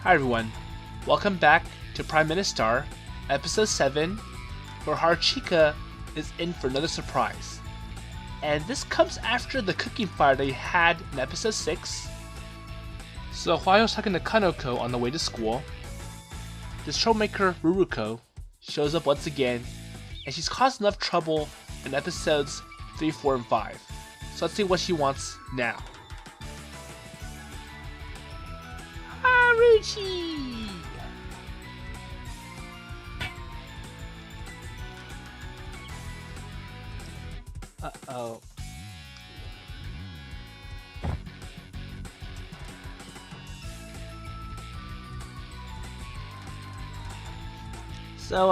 Hi everyone, welcome back to PriministAr, episode 7, where Haruchika is in for another surprise. And this comes after the cooking fire they had in episode 6. So while I was talking to Kanoko on the way to school, this troublemaker Ruruko shows up once again, and she's caused enough trouble in episodes 3, 4, and 5. So let's see what she wants now. Haruchi! Uh-oh. So,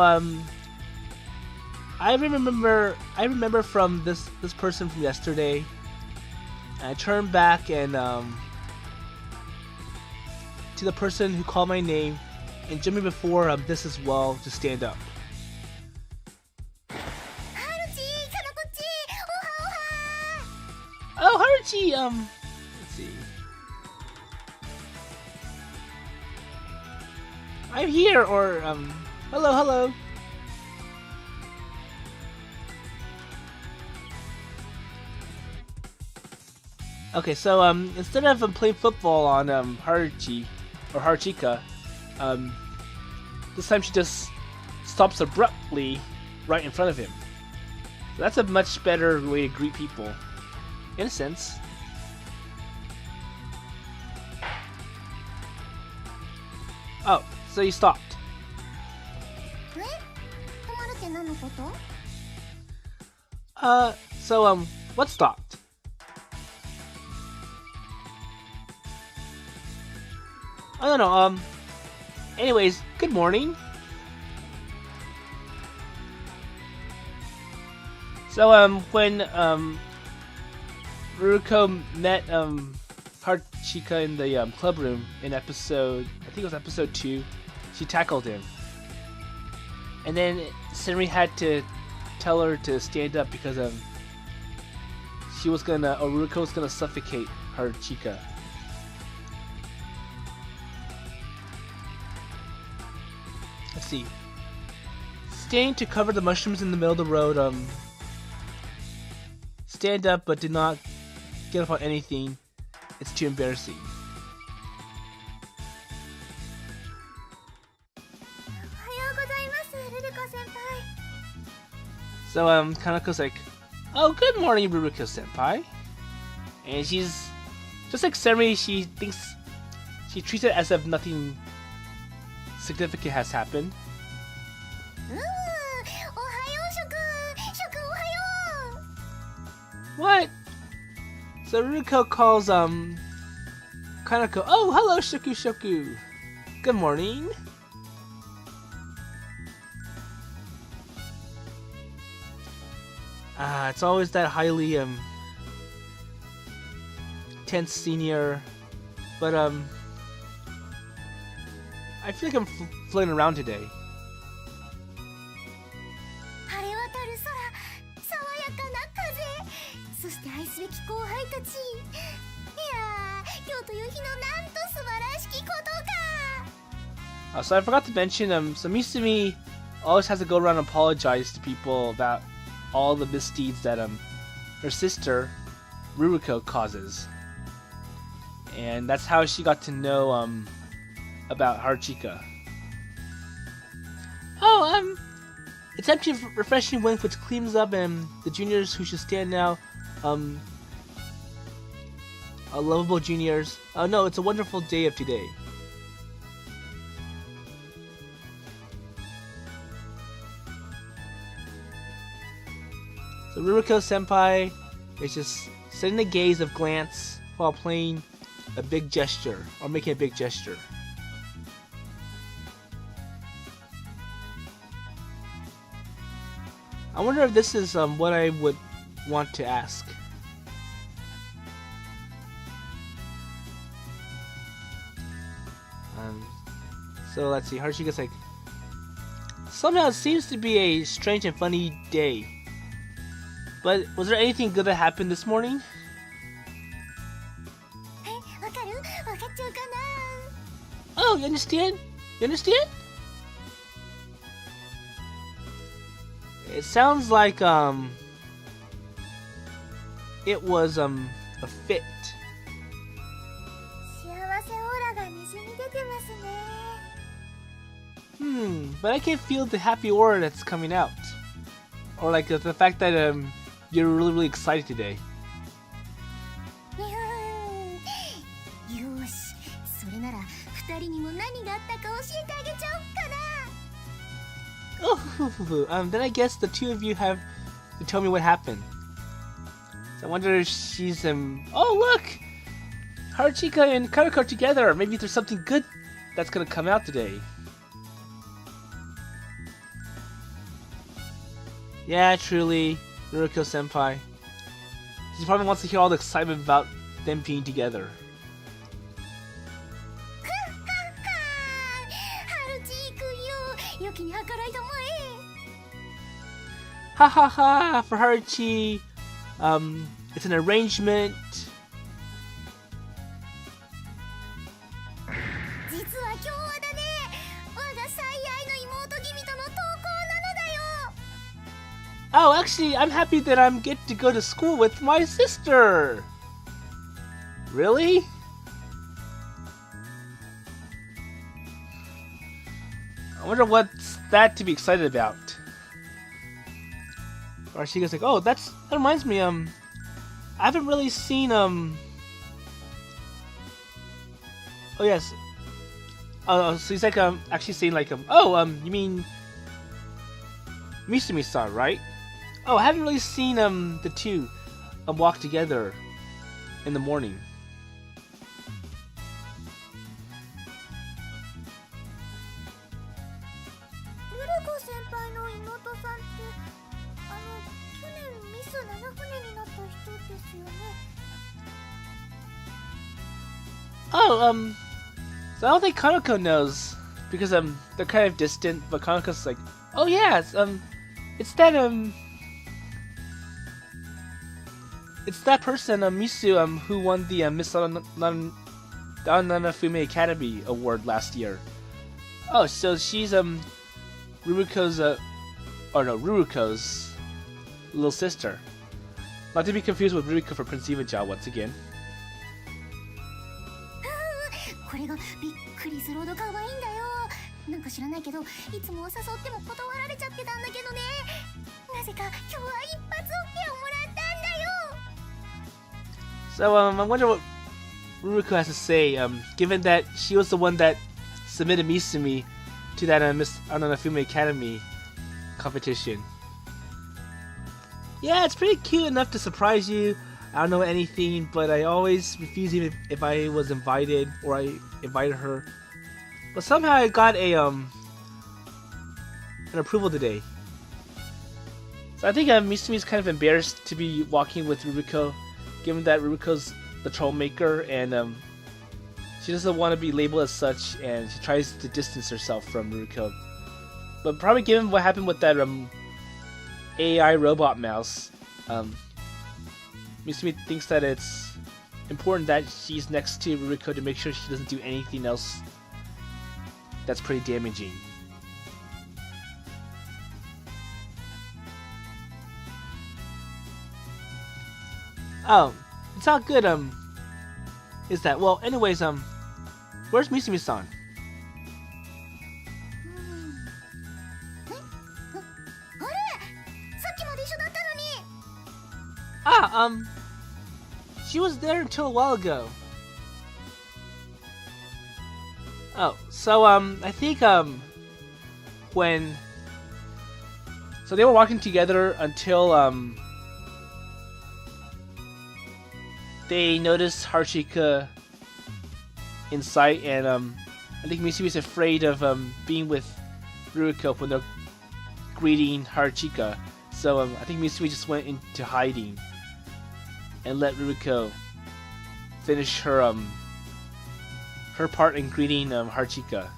I remember from this person from yesterday. I turned back and, to the person who called my name and jumped me before this as well to stand up. Oh, Haruchi, let's see. I'm here, or, hello. Okay, so, instead of playing football on, Haruchika, this time she just stops abruptly right in front of him. So that's a much better way to greet people, in a sense. Oh, so you stopped. What stopped? I don't know, anyways, good morning. So, when, Ruruko met, Haruchika in the, club room in episode, I think it was episode 2, she tackled him. And then Senri had to tell her to stand up because, Ruruko was gonna suffocate Haruchika. Let's see. Staying to cover the mushrooms in the middle of the road, stand up but did not get up on anything. It's too embarrassing. So, Kanako's like, oh, good morning, Ruruko-senpai. And she's, just like Senri, she treats it as if nothing significant has happened. What? So Ruruko calls Kanako, oh, hello, Shoku. Good morning. It's always that highly tense senior, but I feel like I'm floating around today. So I forgot to mention, so Misumi always has to go around and apologize to people about all the misdeeds that her sister Ruruko causes, and that's how she got to know about Haruchika. Oh, it's empty, refreshing wind which cleans up the juniors who should stand now, lovable juniors. Oh no, it's a wonderful day of today. So Ruruko-senpai is just setting a gaze of glance while playing a big gesture, or making a big gesture. I wonder if this is what I would want to ask. So let's see, Haruchika's like, somehow it seems to be a strange and funny day. But was there anything good that happened this morning? Oh, you understand? You understand? It sounds like it was a fit. 幸せオーラがにじみ出てますね。 But I can't feel the happy aura that's coming out. Or like the fact that you're really excited today. よし、それなら二人にも何があったか教えてあげちゃおっかな。 Then I guess the two of you have to tell me what happened. So I wonder if she's oh look! Haruchika and Haruko together! Maybe there's something good that's gonna come out today. Yeah, truly, Ruruko senpai. She probably wants to hear all the excitement about them being together. ハルチ君よ、良きに計らいたまえ。 Ha ha ha! For Haruchi, it's an arrangement. 実は今日はだね、我が最愛の妹君との登校なのだよ。 Oh, actually, I'm happy that I'm get to go to school with my sister. Really? I wonder what's that to be excited about. Arashika's like, oh, that reminds me, I haven't really seen, oh yes. So he's like, actually saying like, oh, you mean Misumi-san, right? Oh, I haven't really seen, the two, walk together in the morning. ルルコ先輩の妹さんって、去年ミス7船になった人ですよね。 Oh, so I don't think Kanako knows because they're kind of distant, but Kanako's like, oh yeah, it's that person, Misu, who won the Miss Aonanafume Academy award last year. Oh, so she's Ruruko's little sister. Not to be confused with Ruruko for Prince Ivaja once again. これがびっくりするほど可愛いんだよ。なんか知らないけど、いつも誘っても断られちゃってたんだけどね。なぜか今日は一発 OK をもらったんだよ。 So I wonder what Ruruko has to say, given that she was the one that submitted Misumi to that Miss Aonanafume Academy competition. Yeah, it's pretty cute enough to surprise you. I don't know anything, but I always refuse even if I was invited or I invited her. But somehow I got an approval today. So I think Misumi is kind of embarrassed to be walking with Ruruko, given that Ruruko's the troublemaker and she doesn't want to be labeled as such, and she tries to distance herself from Ruruko. But probably given what happened with that AI robot mouse, Misumi thinks that it's important that she's next to Ruruko to make sure she doesn't do anything else that's pretty damaging. Oh, it's not good, is that? Well, anyways, where's Misumi-san? あれ、さっきまで一緒だったのに。 She was there until a while ago. Oh, so, I think, when... So they were walking together until, they noticed Haruchika in sight, and, I think Misumi's afraid of, being with Ruruko when they're greeting Haruchika. So, I think Misumi just went into hiding and let Ruruko finish her, her part in greeting, Haruchika.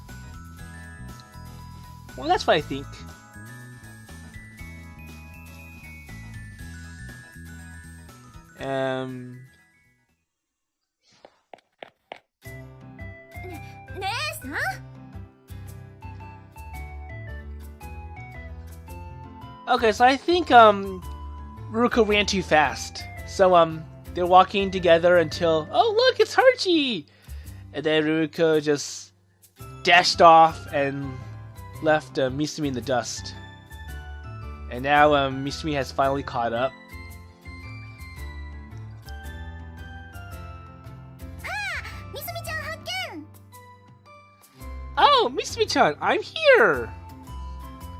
Well, that's what I think. Okay, so I think Ruruko ran too fast. So they're walking together until, oh look, it's Haruchi! And then Ruruko just dashed off and left Misumi in the dust. And now Misumi has finally caught up. Oh, Misumi-chan, I'm here!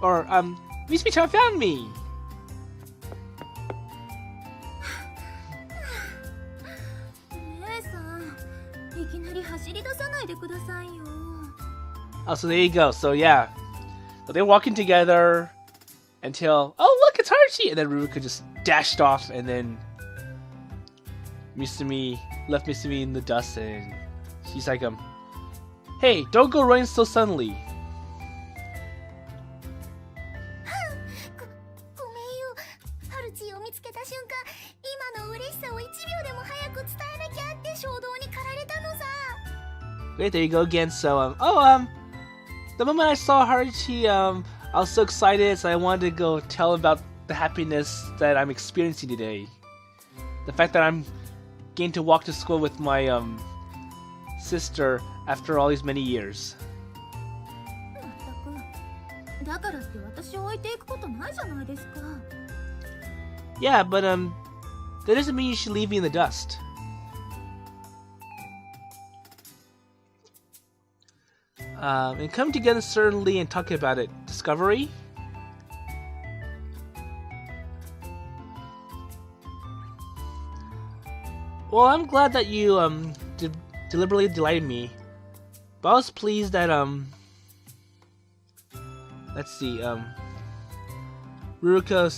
Or, Misumi-chan found me! Oh, so there you go. So yeah, so they're walking together until, oh look, it's Haruchi! And then Ruruko just dashed off, and then Misumi left Misumi in the dust, and she's like, hey, don't go running so suddenly. Great, there you go again. So, the moment I saw Haruchi, I was so excited, so I wanted to go tell about the happiness that I'm experiencing today. The fact that I'm getting to walk to school with my, sister after all these many years. Yeah, but, that doesn't mean you should leave me in the dust. And come together certainly and talk about it. Discovery? Well, I'm glad that you deliberately delighted me. But I was pleased that let's see, Ruruko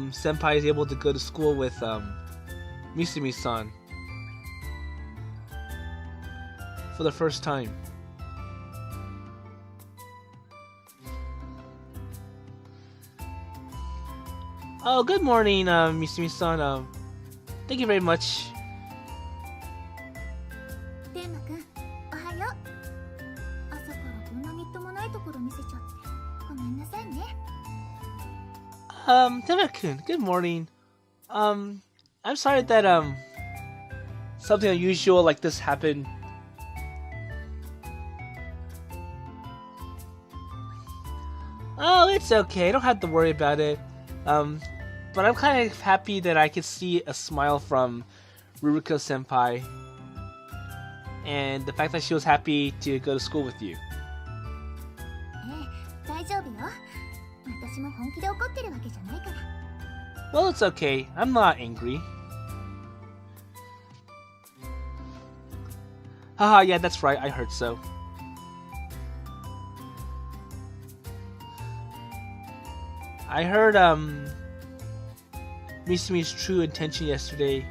senpai is able to go to school with Misumi-san for the first time. Oh, good morning, Misumi-san. Thank you very much. Tenma-kun, good morning. I'm sorry that, something unusual like this happened. Oh, it's okay. I don't have to worry about it. But I'm kind of happy that I could see a smile from Ruruko senpai. And the fact that she was happy to go to school with you. Well, it's okay. I'm not angry. Haha, yeah, that's right. I heard so. I heard, Misumi's true intention yesterday,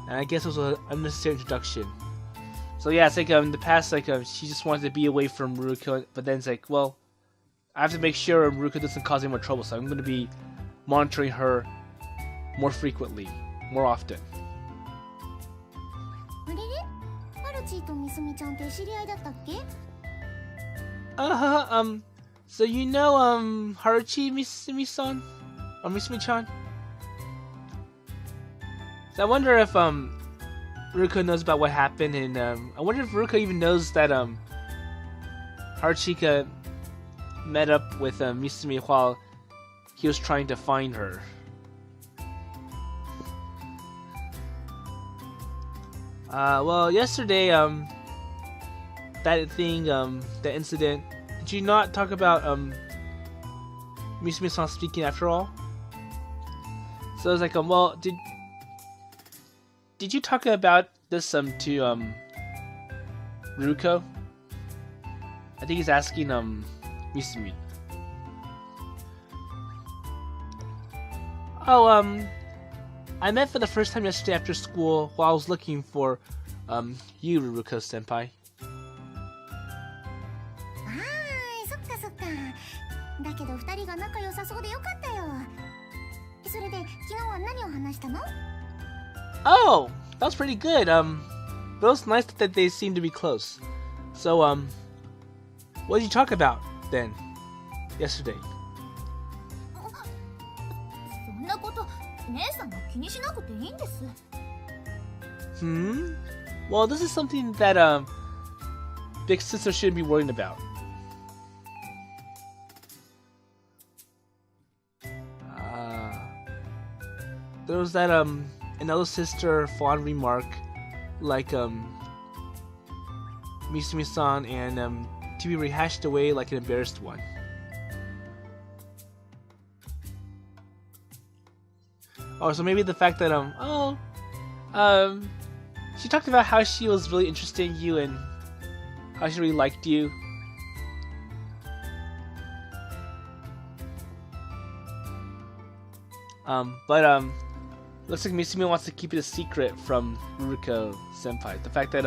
and I guess it was an unnecessary introduction. So yeah, it's like, in the past, like, she just wanted to be away from Ruruko, but then it's like, well, I have to make sure Ruruko doesn't cause any more trouble, so I'm going to be monitoring her more frequently, more often. So you know, Haruchi Misumi-san? Or Misumi-chan? So I wonder if, Ruruko knows about what happened, and, I wonder if Ruruko even knows that, Haruchika met up with, Misumi while he was trying to find her. Well, yesterday, that thing, that incident, did you not talk about, Misumi-san speaking after all? So I was like, well, did you talk about this, to, Ruruko? I think he's asking, Misumi. Oh, I met for the first time yesterday after school while I was looking for, you, Ruruko senpai. Oh, that was pretty good. But it was nice that they seemed to be close. So, What did you talk about then? Yesterday. そんなこと姉さんが気にしなくていいんです。Well, this is something that big sister shouldn't be worrying about. There was that another sister fond remark, like Misumi-san, and to be rehashed away like an embarrassed one. Oh, so maybe the fact that she talked about how she was really interested in you and how she really liked you. But looks like Misumi wants to keep it a secret from Ruruko senpai. The fact that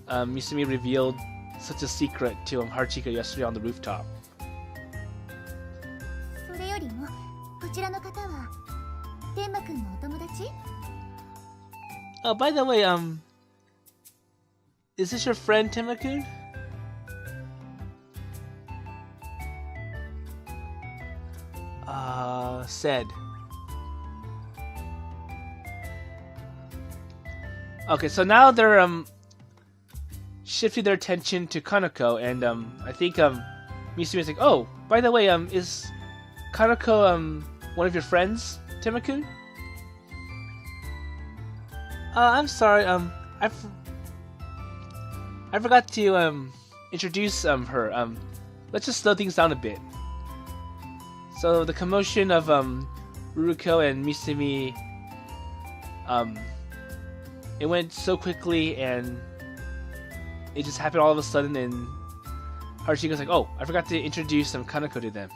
Misumi revealed such a secret to Haruchika yesterday on the rooftop. それよりもこちらの方は天馬くんのお友達? Oh, by the way, is this your friend Tenma-kun? Said. Okay, so now they're shifting their attention to Kanako, and I think Misumi's like, oh, by the way, is Kanako one of your friends, Tenma-kun? I'm sorry, I forgot to introduce her. Let's just slow things down a bit. So the commotion of Ruruko and Misumi, it went so quickly and it just happened all of a sudden, and Haruchika's like, oh, I forgot to introduce Kanako to them.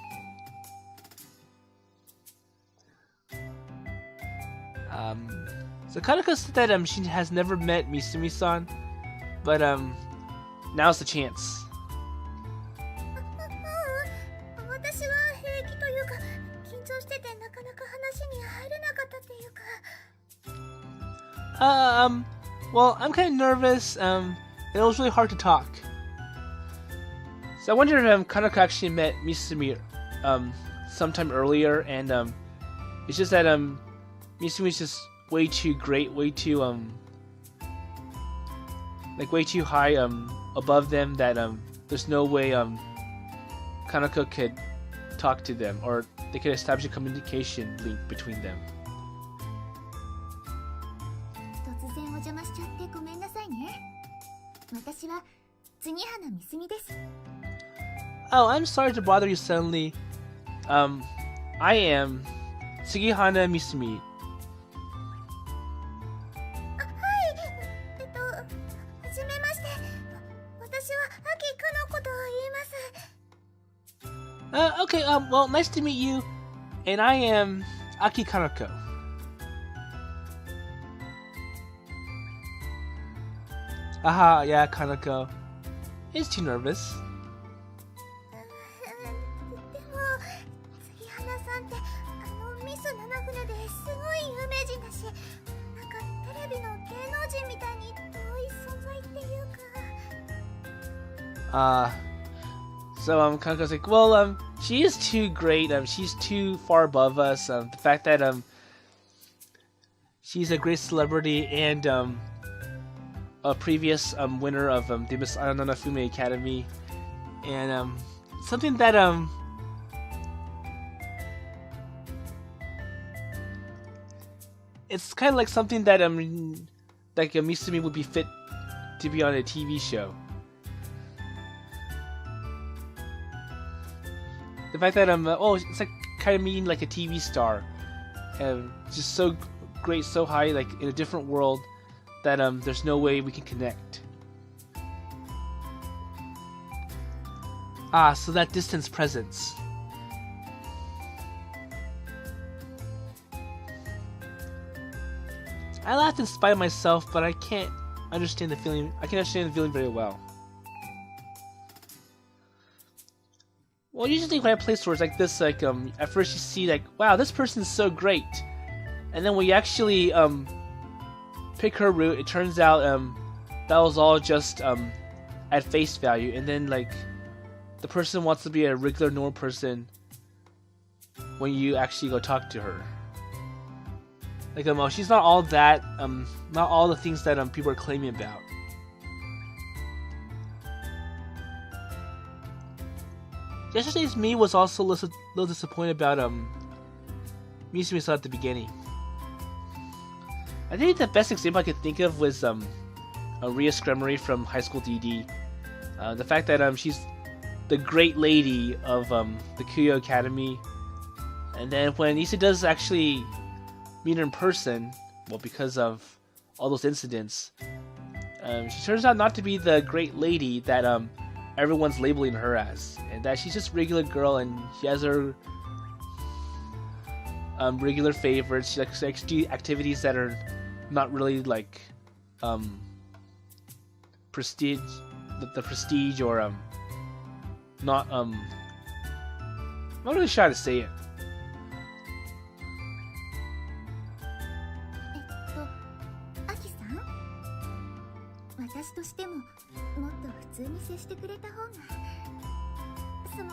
So Kanako said that she has never met Misumi-san, but now's the chance. 私は平気というか緊張しててなかなか話に入れなかったっていうか。Well, I'm kind of nervous. It was really hard to talk. So I wonder if Kanako actually met Misumi sometime earlier, and it's just that Misumi's just way too great, way too way too high above them that there's no way Kanako could talk to them, or they could establish a communication link between them. 突然お邪魔しちゃってごめんなさいね。私は杉原みすみです。Oh, I'm sorry to bother you suddenly. I am Sugihana Misumi. はじめまして。私は秋かのことを言います。Okay, well, nice to meet you. And I am Aki Kanako. Aha, yeah, Kanako. He's too nervous. でも杉原さんってミス七船ですごい有名人だし、なんかテレビの芸能人みたいに遠い存在っていうか。So Kanako's like, well, she is too great. She's too far above us. The fact that she's a great celebrity and a previous winner of the Miss Aonanafume Academy, and something that it's kind of like something that like Misumi would be fit to be on a TV show. The fact that it's like kind of meeting like a TV star, and just so great, so high, like in a different world, that there's no way we can connect. So that distance presence. I laughed in spite of myself, but I can't understand the feeling. I can understand the feeling very well. Well, usually when I play stories like this, like at first you see like, wow, this person's so great, and then when you actually pick her route, it turns out that was all just at face value, and then like the person wants to be a regular normal person when you actually go talk to her. Like she's not all that not all the things that people are claiming about. Yesterday's me was also a little disappointed about Misumi at the beginning. I think the best example I could think of was Ria Scremery from High School DD. The fact that she's the great lady of the Kuyo Academy, and then when Issa does actually meet her in person, well, because of all those incidents, she turns out not to be the great lady that everyone's labeling her as, and that she's just a regular girl, and she has her regular favorites. She likes to do activities that are not really like prestige, the prestige, or not I'm not really sure how to say it. アキさん、私としてももっと普通に接してくれた方が、その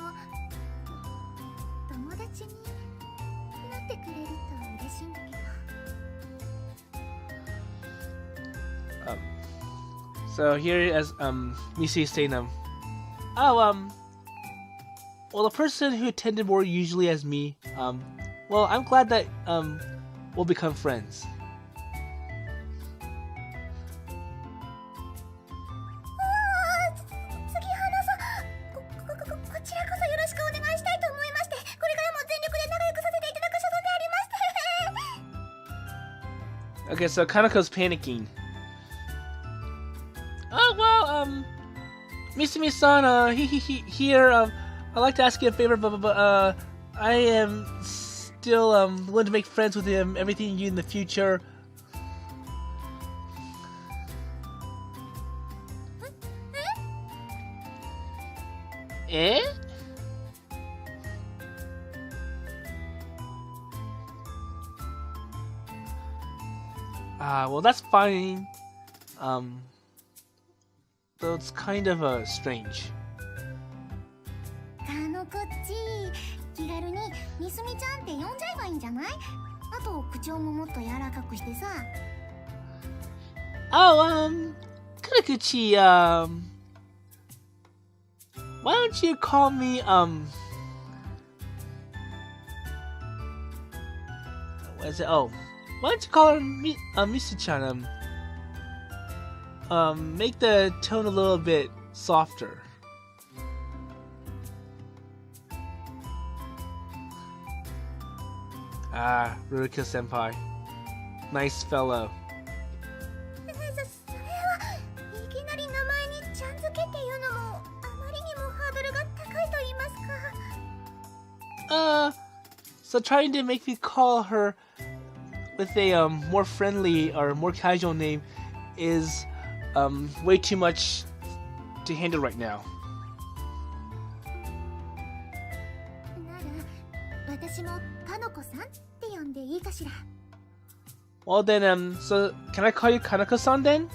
友達になってくれると嬉しいんだけど。So here as Missy is saying well, the person who attended more usually as me, well, I'm glad that we'll become friends. Okay, so Kanako's panicking. Oh well, Misumi-san, here, I'd like to ask you a favor, but I am still willing to make friends with him, everything you in the future. Eh? Well, that's fine. Though it's kind of strange. こっち気軽にみすみちゃんって呼んじゃえばいいんじゃない？あと口調ももっと柔らかくしてさ。Oh, Kanakuchi, why don't you call me, what is it? Oh, why don't you call her Misu-chan, make the tone a little bit softer. Ah, Ruruko senpai. Nice fellow. それはいきなり名前にちゃん付けっていうのもあまりにもハードルが高いと言いますか。So trying to make me call her with a more friendly or more casual name is way too much to handle right now. なら私もかのこさんって呼んでいいかしら。Well then, so can I call you Kanako-san then?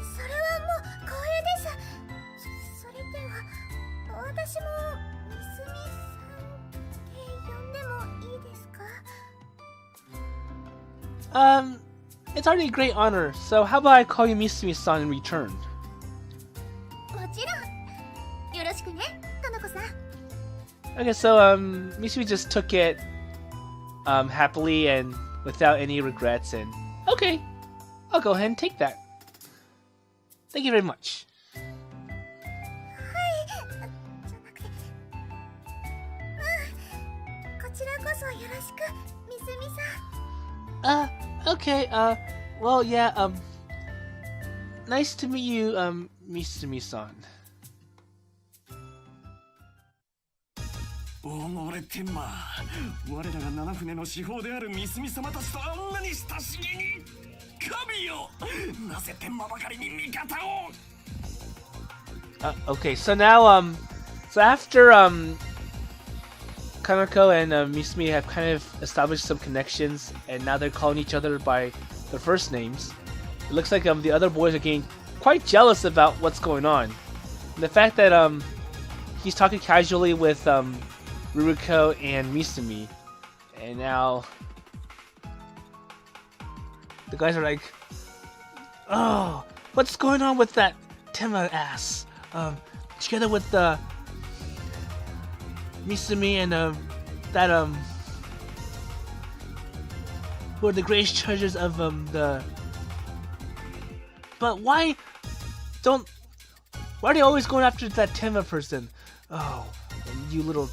それはもう光栄です。それでは私もみすみさんって呼んでもいいですか？ It's already a great honor, so how about I call you Misumi-san in return? もちろん。よろしくね、かのこさん。 Okay, so Misumi just took it happily and without any regrets, and okay, I'll go ahead and take that. Thank you very much. じゃなくて、こちらこそよろしく、みすみさん。 Okay, well, yeah, nice to meet you, Misumi-san. 俺天馬、我らが七船の司法であるミスミ様たちとあんなに親しげに。神よ、なぜ天馬ばかりに味方を。Okay, so now, so after, Kanako and Misumi have kind of established some connections, and now they're calling each other by their first names. It looks like the other boys are getting quite jealous about what's going on. And the fact that he's talking casually with Ruruko and Misumi, and now the guys are like, "Oh, what's going on with that Tema ass? Together with the Misumi and that who are the greatest treasures of the." But why are they always going after that Tema person? Oh, you little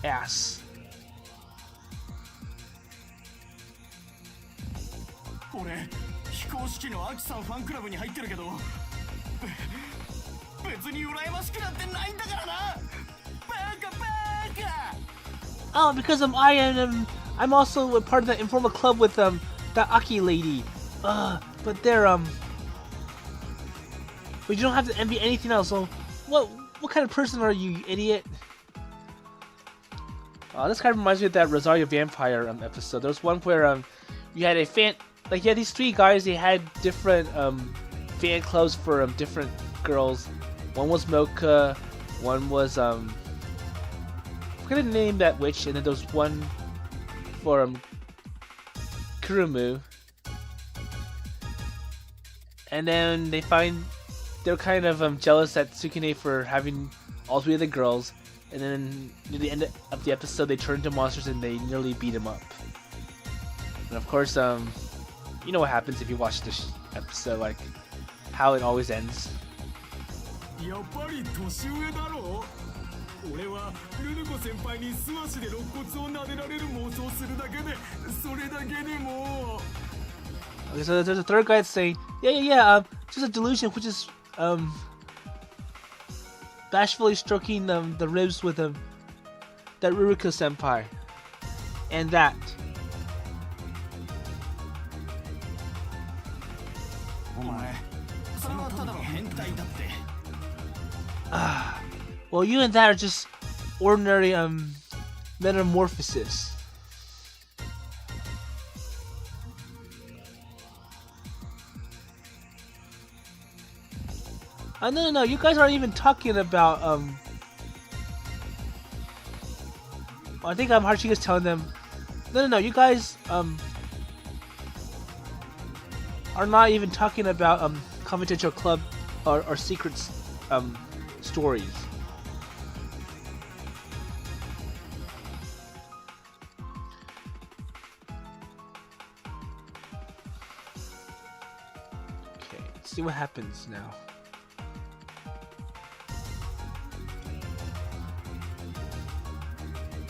ass. 俺非公式のアキさんファンクラブに入ってるけど別に羨ましくなってないんだからなバカバカ Oh, because I'm also a part of that informal club with that Aki lady. But they're but you don't have to envy anything else. So what kind of person are you idiot? This kind of reminds me of that Rosario Vampire episode. There was one where you had a fan, like you had these three guys. They had different fan clubs for different girls. One was Mocha, one was I'm gonna name that witch, and then there was one for Kurumu. And then they're kind of jealous at Tsukine for having all three of the girls. And then near the end of the episode, they turn into monsters and they nearly beat him up. And of course, you know what happens if you watch this episode, like how it always ends. やっぱり年上だろ俺はルルコ先輩に素足で肋骨を撫でられる妄想するだけでそれだけでも Okay, so there's a third guy that's saying, yeah, just a delusion, which is bashfully stroking the ribs with that Ruruko senpai, and that. お前それはただの変態だって Well, you and that are just ordinary metamorphosis. No, you guys aren't even talking about I think Haruchika's telling them no, you guys are not even talking about confidential club or secrets stories. Okay, let's see what happens now.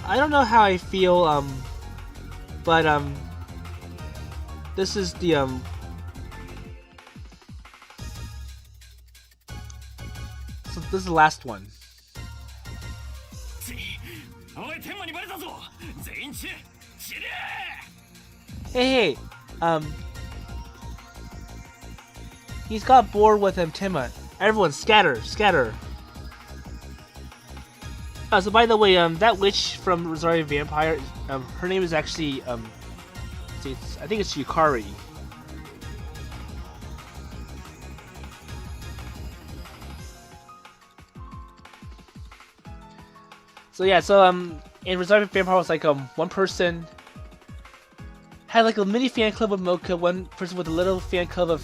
I don't know how I feel, but this is the so this is the last one. Hey, he's got bored with Tema. Everyone scatter. So by the way, that witch from Rosario Vampire, her name is actually, I think it's Yukari. So yeah, in Rosario Vampire was like one person had like a mini fan club of Mocha, one person with a little fan club of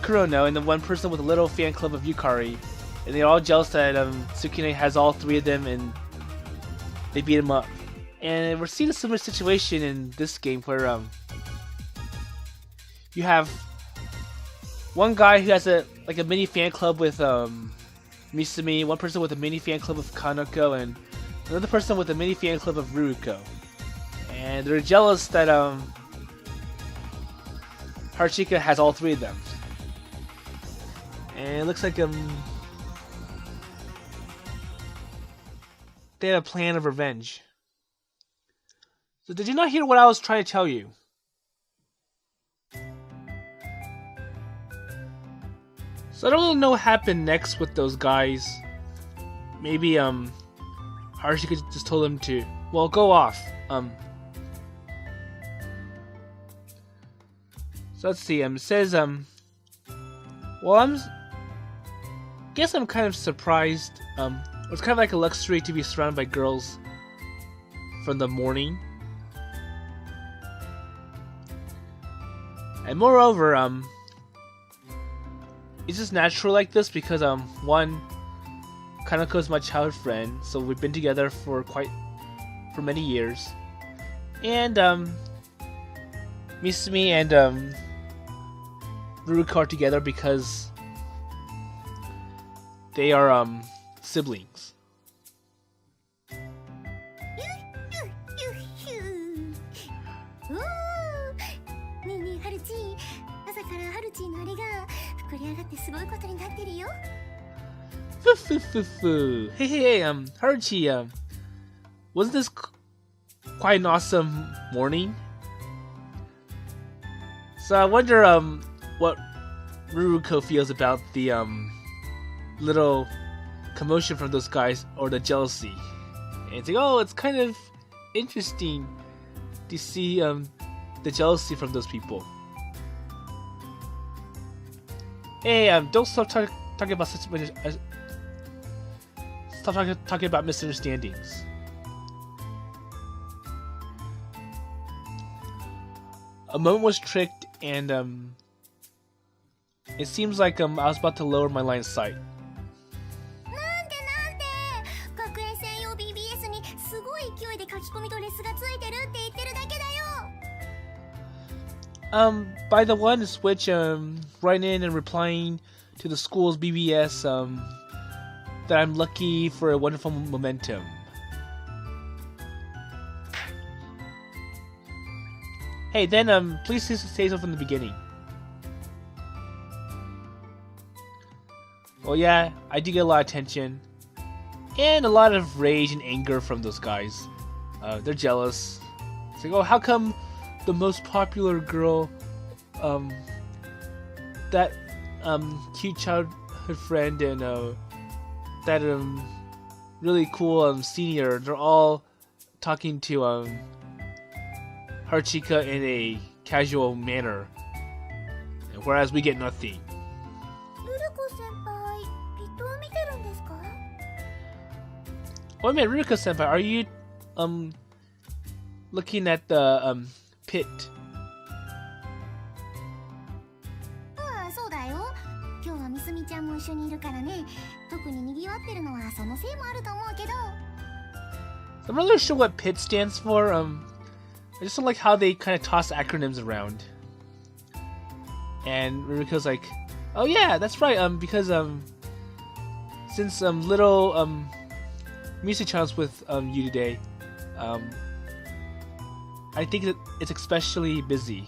Kurono, and then one person with a little fan club of Yukari. And they're all jealous that Tsukine has all three of them, and they beat him up. And we're seeing a similar situation in this game where you have one guy who has a mini fan club with Misumi, one person with a mini fan club of Kanoko, and another person with a mini fan club of Ruruko. And they're jealous that Haruchika has all three of them. And it looks like they have a plan of revenge. So did you not hear what I was trying to tell you? So I don't really know what happened next with those guys. Maybe Haruchika just told them to, well, go off. So let's see. It says Well, guess I'm kind of surprised. It's kind of like a luxury to be surrounded by girls from the morning. And moreover, it's just natural like this because one, Kanako is my childhood friend, so we've been together for many years. And Misumi and Ruruko are together because they are siblings. Hey, Haruchi, wasn't this quite an awesome morning? So I wonder what Ruruko feels about the little commotion from those guys, or the jealousy. And it's like, oh, it's kind of interesting to see the jealousy from those people. Hey, don't stop talking about talking about misunderstandings. A moment was tricked, and it seems like I was about to lower my line of sight. By the one to switch right in and replying to the school's BBS that I'm lucky for a wonderful momentum. Hey, then please say so from the beginning. Well, yeah, I do get a lot of attention and a lot of rage and anger from those guys. They're jealous. It's like, oh, how come the most popular girl, that cute childhood friend and that really cool senior, they're all talking to Haruchika in a casual manner, whereas we get nothing. Oh man, Ruruko-senpai, are you looking at the pit? I'm not really sure what PIT stands for. I just don't like how they kind of toss acronyms around. And Ruruko's like, oh yeah, that's right, because since little Misumi-chan's with you today, I think that it's especially busy.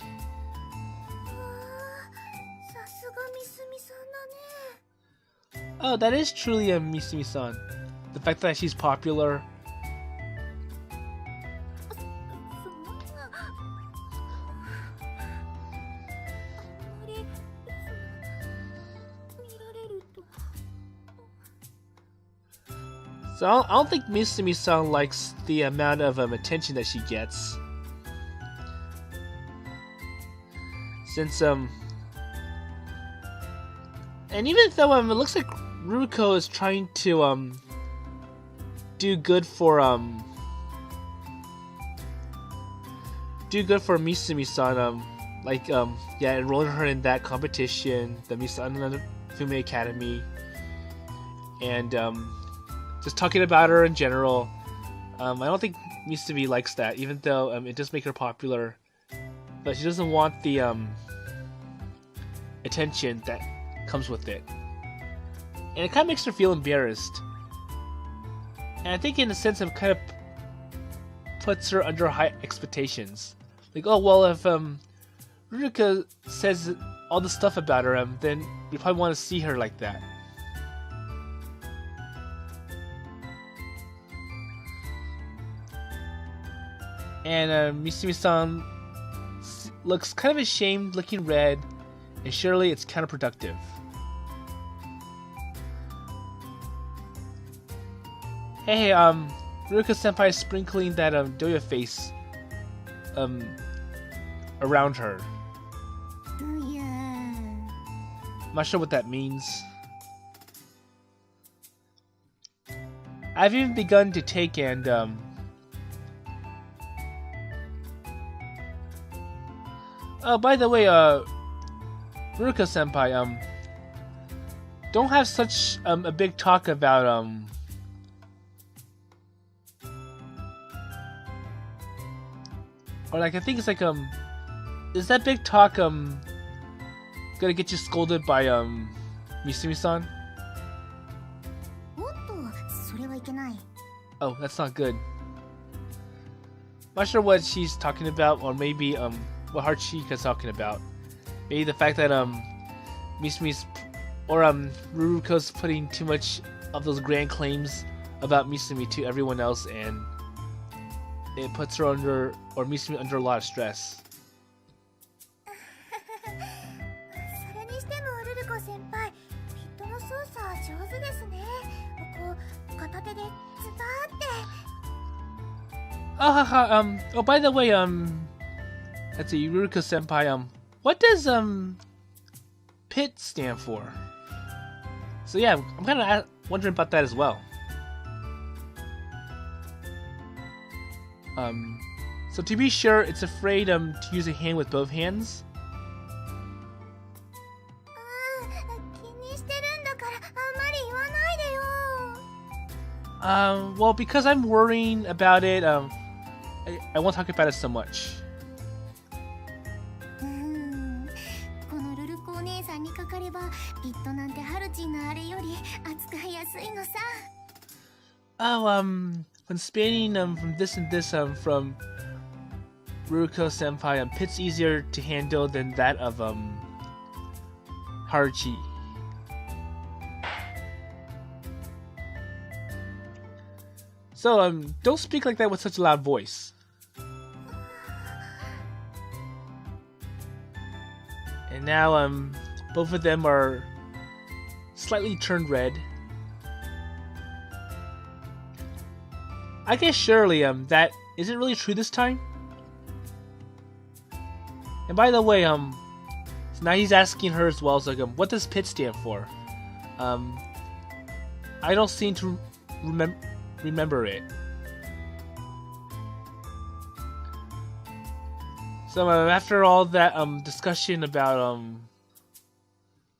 Oh, that is truly a Misumi-san. The fact that she's popular. So I don't think Misumi-san likes the amount of attention that she gets. Since and even though it looks like Ruruko is trying to do good for Misumi-san, yeah, enrolling her in that competition, the Miss Aonanafume Academy, and just talking about her in general. I don't think Misumi likes that, even though it does make her popular, but she doesn't want the attention that comes with it. And it kind of makes her feel embarrassed. And I think in a sense it kind of puts her under high expectations. Like, oh well, if Ruruko says all the stuff about her, then we probably want to see her like that. And Misumi-san looks kind of ashamed, looking red, and surely it's counterproductive. Hey, Ruruko-senpai is sprinkling that doya face around her. not sure what that means. I've even begun to take and oh, by the way, Ruruko senpai, don't have such a big talk about or like I think it's like is that big talk gonna get you scolded by Misumi-san? おっと、それはいけない。 Oh, that's not good. Not sure what she's talking about, or maybe what Haruchika's talking about. Maybe the fact that Misumi's or Ruruko's putting too much of those grand claims about Misumi to everyone else, and it puts her under, or Misumi under, a lot of stress. それにしてもルルコ先輩、ピットの操作上手ですね。こう片手でズバーって。Oh, by the way, let's see, Ruruko senpai, what does PIT stand for? So yeah, I'm kind of wondering about that as well. So to be sure, it's afraid to use a hand with both hands. 気にしてるんだからあんまり言わないでよ。 Well, because I'm worrying about it, I won't talk about it so much. このルルコお姉さんにかかればピットなんてハルチンのあれより扱いやすいのさ。 Oh, when spanning from this and this from Ruruko senpai, PIT's easier to handle than that of Haruchi. So don't speak like that with such a loud voice. And now both of them are slightly turned red. I guess surely that isn't really true this time. And by the way, so now he's asking her as well, so like, what does PIT stand for? I don't seem to remember it. So after all that discussion about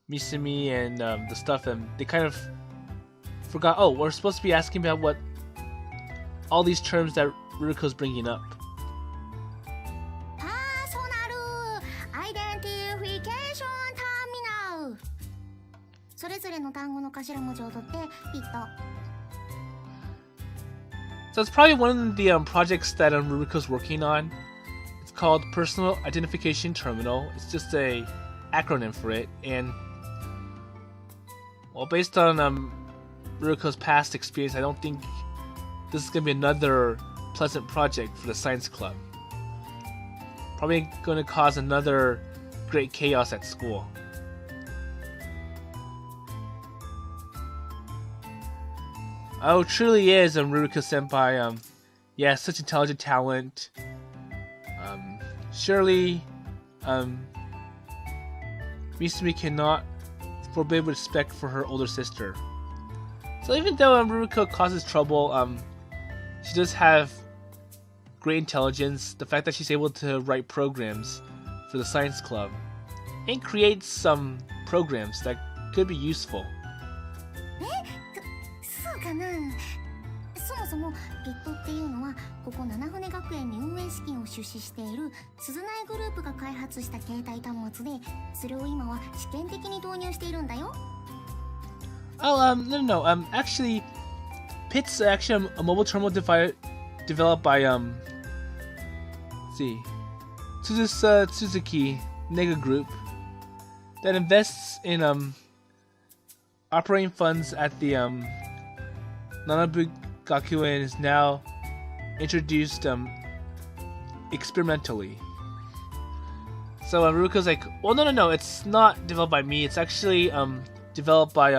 Misumi and the stuff, they kind of forgot. Oh, we're supposed to be asking about what all these terms that Ruruko's bringing up. パーソナルアイデンティフィケーションターミナル。それぞれの単語の頭文字を取ってピット。 So it's probably one of the projects that Ruruko's working on. It's called Personal Identification Terminal. It's just a acronym for it, and well, based on Ruruko's past experience, I don't think this is gonna be another pleasant project for the science club. Probably gonna cause another great chaos at school. Oh, truly is, Ruruko senpai. Yeah, such intelligent talent. Surely, Misumi cannot forbid respect for her older sister. So even though Ruruko causes trouble, she does have great intelligence. The fact that she's able to write programs for the science club and create some programs that could be useful. そうかな。そもそもピットっていうのはここ七船学園に運営資金を出資している鈴内グループが開発した携帯端末で、それを今は試験的に導入しているんだよ。 Oh, no. Actually, PIT's actually a mobile terminal developed by let's see, Suzuki Nega Group that invests in operating funds at the Nanabu Gakuen is now introduced experimentally. So Ruruko's like, well, no, it's not developed by me. It's actually developed by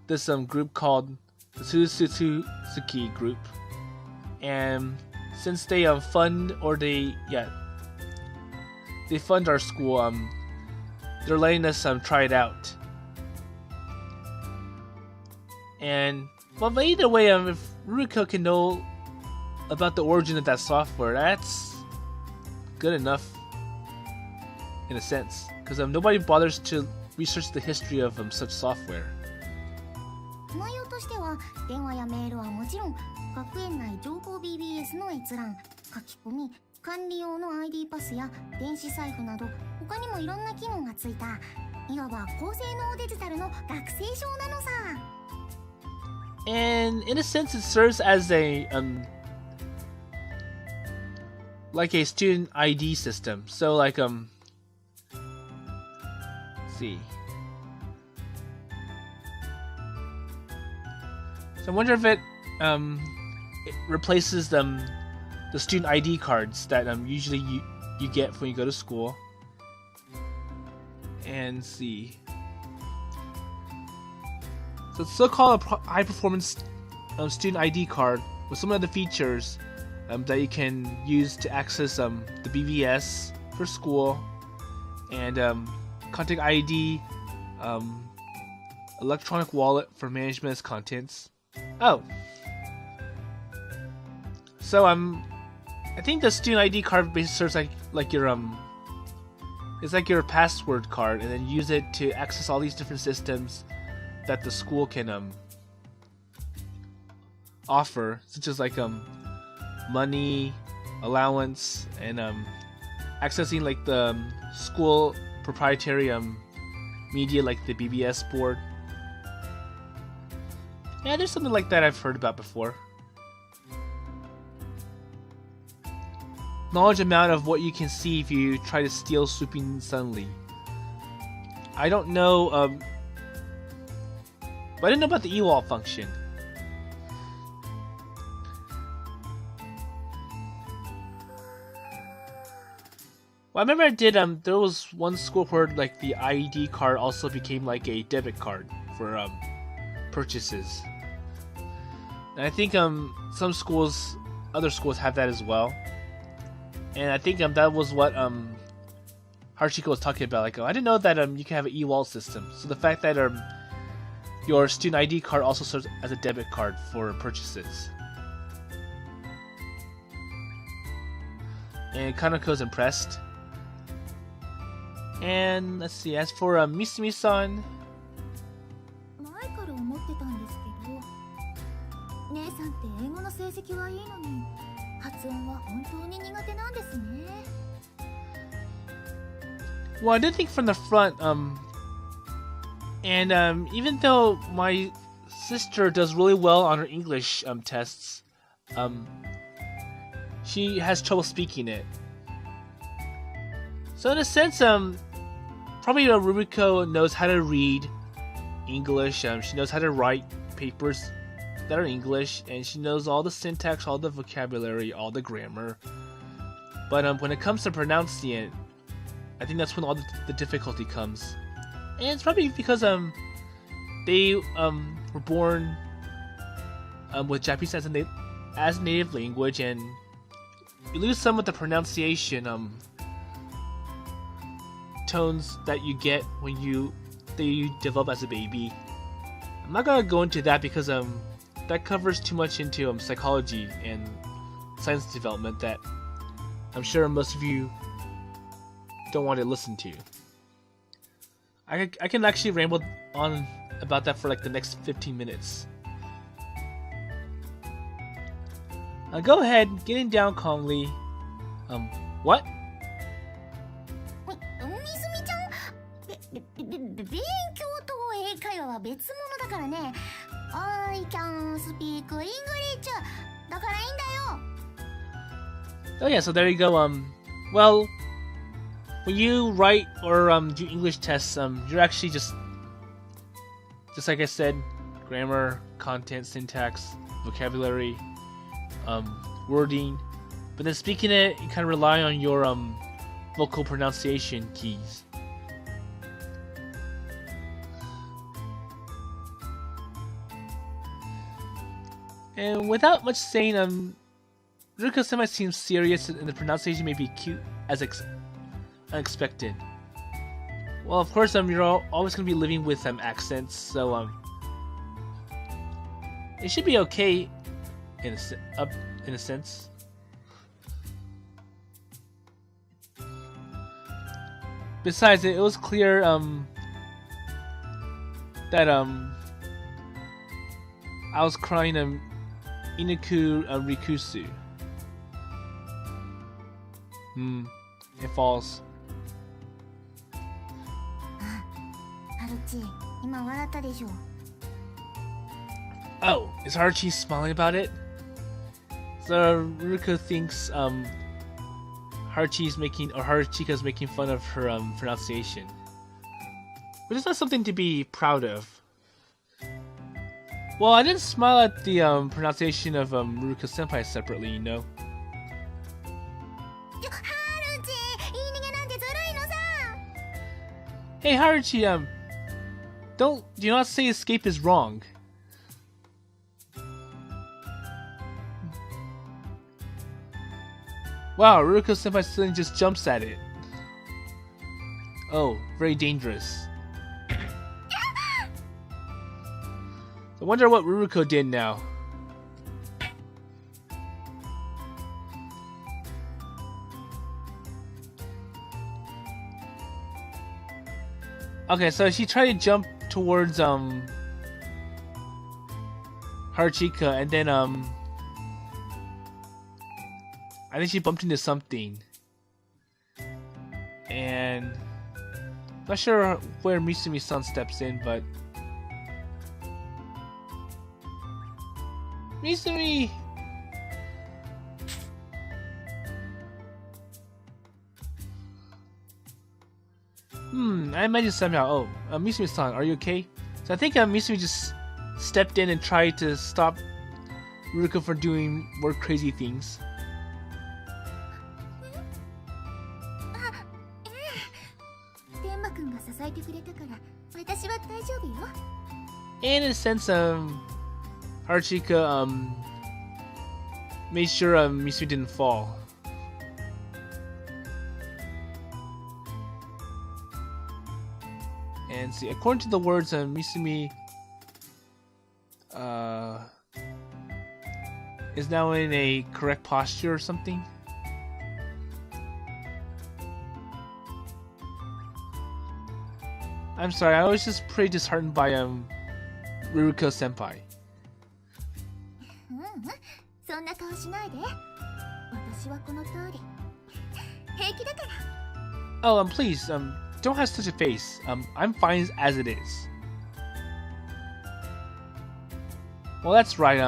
this group called the Suzuki Group, and since they fund, or they fund our school, they're letting us try it out. And well, but either way, if Ruruko can know about the origin of that software, that's good enough in a sense, because nobody bothers to research the history of such software. 内容としては電話やメールはもちろん、学園内情報 BBS の閲覧、書き込み、管理用の ID パスや電子財布など他にもいろんな機能がついた、いわば高性能デジタルの学生証なのさ。And in a sense, it serves as a like a student ID system. So like let's see. So I wonder if it replaces the student ID cards that usually you get when you go to school. And see. So it's so-called a high-performance student ID card with some of the features that you can use to access the BBS for school, and contact ID, electronic wallet for management of contents. Oh, so I think the student ID card basically serves like your it's like your password card, and then use it to access all these different systems that the school can offer, such as like money, allowance, and accessing like the school proprietary media like the BBS board. Yeah, there's something like that I've heard about before. Knowledge amount of what you can see if you try to steal swooping suddenly. I don't know, but I didn't know about the e-wall function. Well, I remember I did, there was one school where like the ID card also became like a debit card for purchases. And I think some schools, other schools have that as well. And I think that was what Haruchika was talking about. Like, I didn't know that you can have an e-wallet system. So the fact that your student ID card also serves as a debit card for purchases. And Kanako's impressed. And let's see, as for Misumi-san. 前から思ってたんですけど、姉さんって英語の成績はいいのに発音は本当に苦手なんですね。Well, I did think from the front, and even though my sister does really well on her English tests, she has trouble speaking it. So in a sense, probably Ruruko knows how to read English. She knows how to write papers that are English, and she knows all the syntax, all the vocabulary, all the grammar. But when it comes to pronouncing it, I think that's when all the difficulty comes. And it's probably because they were born with Japanese as a native language, and you lose some of the pronunciation tones that you get when you develop as a baby. I'm not gonna go into that because that covers too much into psychology and science development that I'm sure most of you don't want to listen to. I can actually ramble on about that for like the next 15 minutes. Go ahead, getting down calmly. What? みすみちゃん、勉強と英会話は別物だからね。I can speak English だからいいんだよ。Oh yeah, so there you go. Well, when you write or do English tests, you're actually just like I said, grammar, content, syntax, vocabulary, wording. But then speaking it, you kind of rely on your vocal pronunciation keys. And without much saying, Ruruko-sama seems serious and the pronunciation may be cute as unexpected. Well, of course, you're always gonna be living with accents, so it should be okay in a sense. Besides, it was clear that I was crying Inaku Rikusu. It falls. ハルチ、今笑ったでしょ。 Oh, is Haruchi smiling about it? So Ruruko thinks Haruchika's making fun of her pronunciation, which is not something to be proud of. Well, I didn't smile at the pronunciation of Ruruko Senpai separately, you know. ハルチ、言い逃げなんてずるいのさ。 Hey Haruchi, do not say escape is wrong. Wow, Ruruko Senpai suddenly just jumps at it. Oh, very dangerous. I wonder what Ruruko did now. Okay, so she tried to jump towards Haruchika, and then I think she bumped into something, and not sure where Misumi-san steps in, but Misumi! I imagine somehow. Oh, Misumi-san, are you okay? So I think Misumi just stepped in and tried to stop Ruruko from doing more crazy things. 天馬くんが支えてくれたから私は大丈夫よ。 In a sense, Haruchika made sure Misumi didn't fall. And see, according to the words, Misumi is now in a correct posture or something. I'm sorry, I was just pretty disheartened by Ruruko Senpai. そんな顔しないで。私はこの通り平気だから。 Oh, please, don't have such a face. I'm fine as it is. Well, that's right.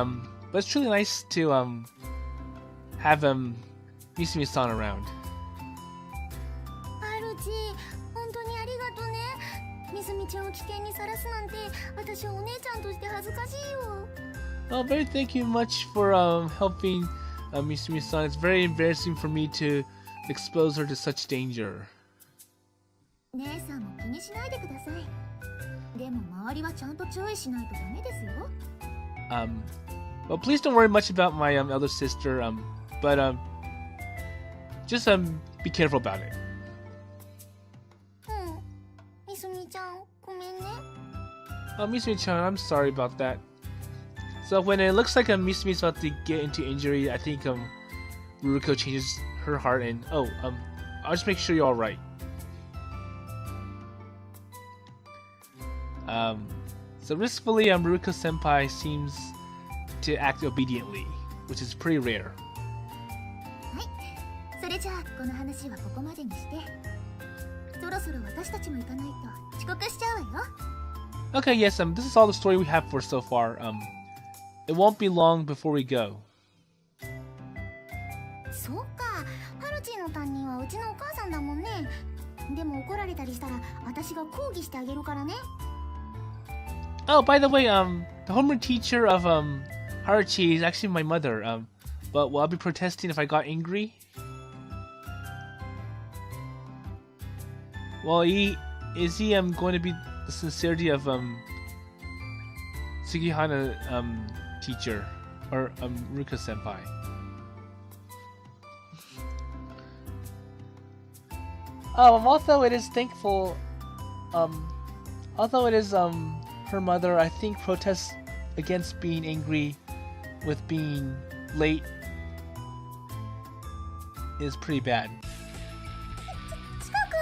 But it's truly nice to have Misumi-san around. ハルチ、本当にありがとね。みすみちゃんを危険にさらすなんて、私はお姉ちゃんとして恥ずかしいよ。 Well, very thank you much for helping Misumi-san. It's very embarrassing for me to expose her to such danger. 姉さんも気にしないでください。でも周りはちゃんと注意しないとダメですよ。Well, please don't worry much about my elder sister. But just be careful about it. みすみちゃん、ごめんね。Misumi-chan, I'm sorry about that. So when it looks like Misumi's about to get into injury, I think Ruruko changes her heart and I'll just make sure you're all right. So riskfully, Ruruko Senpai seems to act obediently, which is pretty rare. はい、それじゃあこの話はここまでにして、そろそろ私たちも行かないと遅刻しちゃうわよ。 Okay, yes, this is all the story we have for so far. It won't be long before we go. そうか、ハルチの担任はうちのお母さんだもんね。でも怒られたりしたら私が抗議してあげるからね。 Oh, by the way, the homeroom teacher of Haruchi is actually my mother. But will I be protesting if I got angry? Well, is he going to be the sincerity of Sugihana teacher or Ruruko Senpai? Oh, although it is thankful Although it is her mother, I think protests against being angry with being late is pretty bad. 近く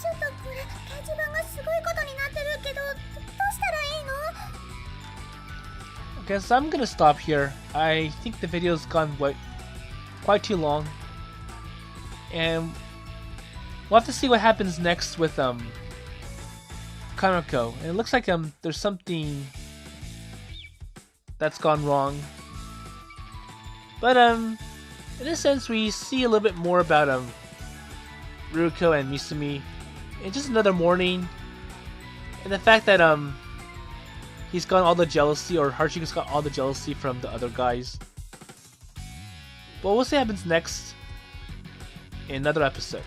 ちょっとこれ掲示板がすごいことになってるけどどうしたらいいの？ Okay, so I'm gonna stop here. I think the video's gone quite too long, and we'll have to see what happens next with Kanako. And it looks like there's something that's gone wrong, but in a sense we see a little bit more about Ruruko and Misumi in just another morning, and the fact that he's got all the jealousy, or Haruchika's got all the jealousy from the other guys. But we'll see what happens next in another episode.